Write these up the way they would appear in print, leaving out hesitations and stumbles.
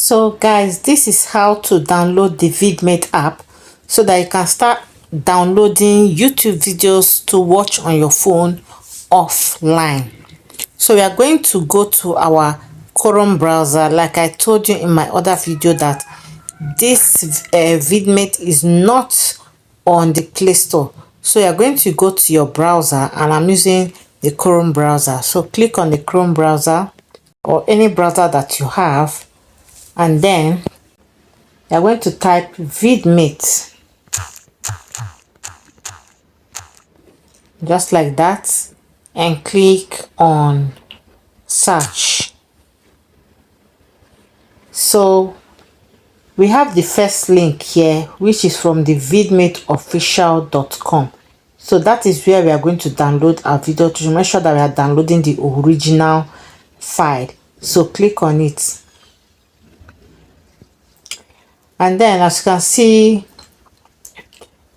So guys, this is how to download the VidMate app so that you can start downloading YouTube videos to watch on your phone offline. So we are going to go to our Chrome browser. Like I told you in my other video that this VidMate is not on the Play Store. So you are going to go to your browser, and I'm using the Chrome browser. So click on the Chrome browser or any browser that you have, and then you're going to type VidMate, just like that, and click on search. So we have the first link here, which is from the vidmateofficial.com. so that is where we are going to download our video, to make sure that we are downloading the original file. So click on it, and then as you can see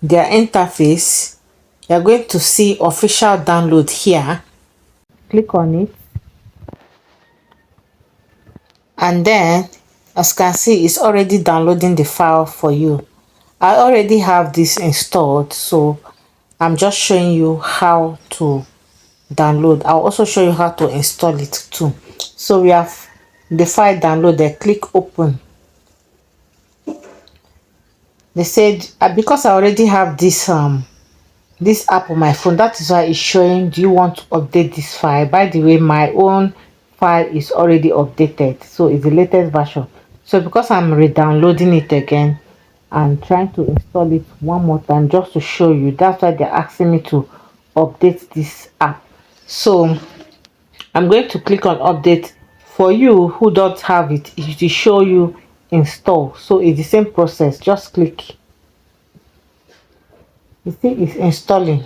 their interface, you are going to see official download here. Click on it, and then as you can see, it's already downloading the file for you. I already have this installed, so I'm just showing you how to download. I'll also show you how to install it too. So we have the file downloaded. Click open. They said because I already have this this app on my phone, that is why it's showing, do you want to update this file? By the way, my own file is already updated, so it's the latest version. So because I'm re-downloading it again and trying to install it one more time just to show you, that's why they're asking me to update this app. So I'm going to click on update. For you who don't have it, it will show you install. So it's the same process. Just click. You see it's installing.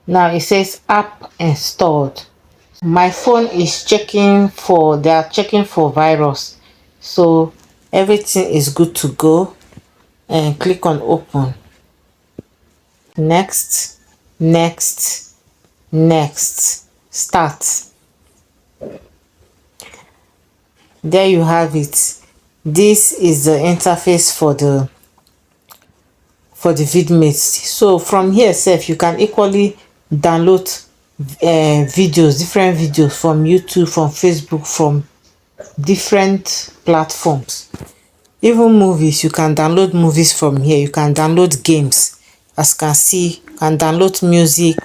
Now it says app installed. My phone is checking for, they are checking for virus, so everything is good to go. And click on open. Next, next, next, start. There you have it. This is the interface for the VidMate. So from here self, you can equally download videos, different videos from YouTube, from Facebook, from different platforms. Even movies, you can download movies from here. You can download games, as you can see. You can download music,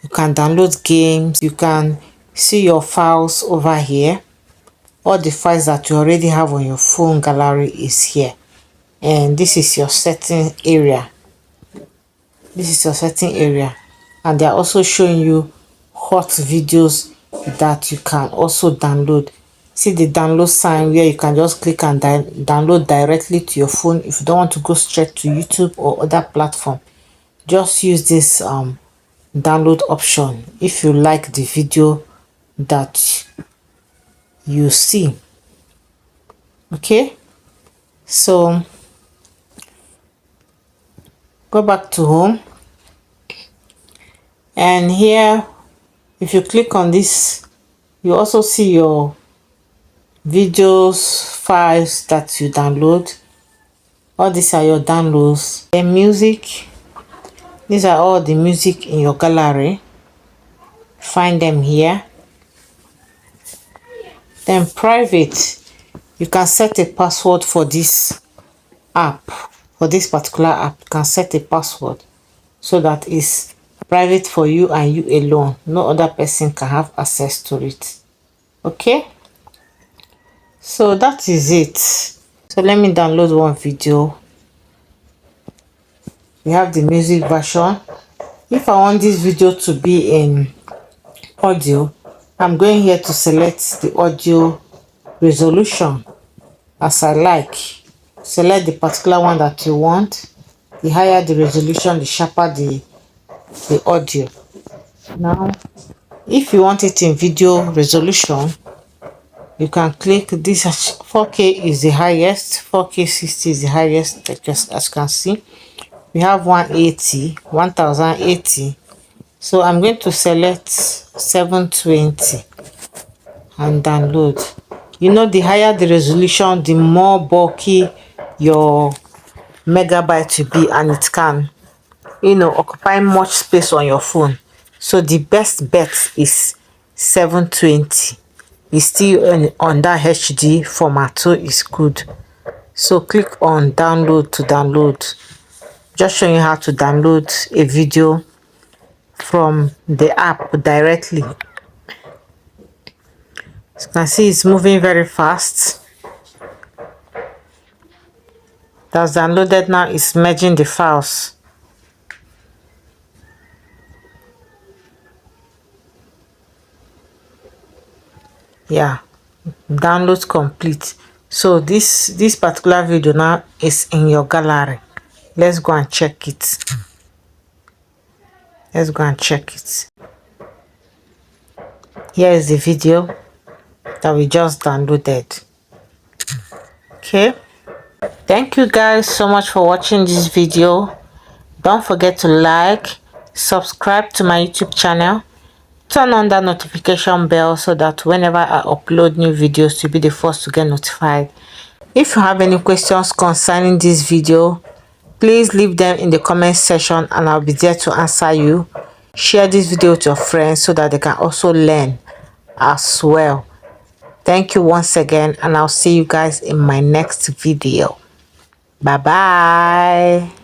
you can download games, you can see your files over here. All the files that you already have on your phone gallery is here, and this is your setting area. This is your setting area, and they are also showing you hot videos that you can also download. See the download sign where you can just click and download directly to your phone. If you don't want to go straight to YouTube or other platform, just use this download option if you like the video that you see. Okay, so go back to home, and here if you click on this, you also see your videos, files that you download. All these are your downloads. And music, these are all the music in your gallery. Find them here. Then private, you can set a password for this app. For this particular app, you can set a password so that it's private for you and you alone. No other person can have access to it. Okay, so that is it. So let me download one video. We have the music version. If I want this video to be in audio, I'm going here to select the audio resolution as I like. Select the particular one that you want. The higher the resolution, the sharper the audio. Now if you want it in video resolution, you can click this. 4K is the highest, 4K 60 is the highest. Just as you can see, we have 180, 1080, So I'm going to select 720 and download. You know, the higher the resolution, the more bulky your megabyte will be, and it can, you know, occupy much space on your phone. So the best bet is 720. It's still on that HD format, so it's good. So click on download to download. Just showing you how to download a video from the app directly. As you can see, it's moving very fast. That's downloaded now. It's merging the files. Yeah, download complete. So this particular video now is in your gallery. Let's go and check it. Let's go and check it. Here is the video that we just downloaded. Okay, thank you guys so much for watching this video. Don't forget to like, subscribe to my YouTube channel, turn on that notification bell so that whenever I upload new videos, you'll be the first to get notified. If you have any questions concerning this video, please leave them in the comment section and I'll be there to answer you. Share this video with your friends so that they can also learn as well. Thank you once again, and I'll see you guys in my next video. Bye bye.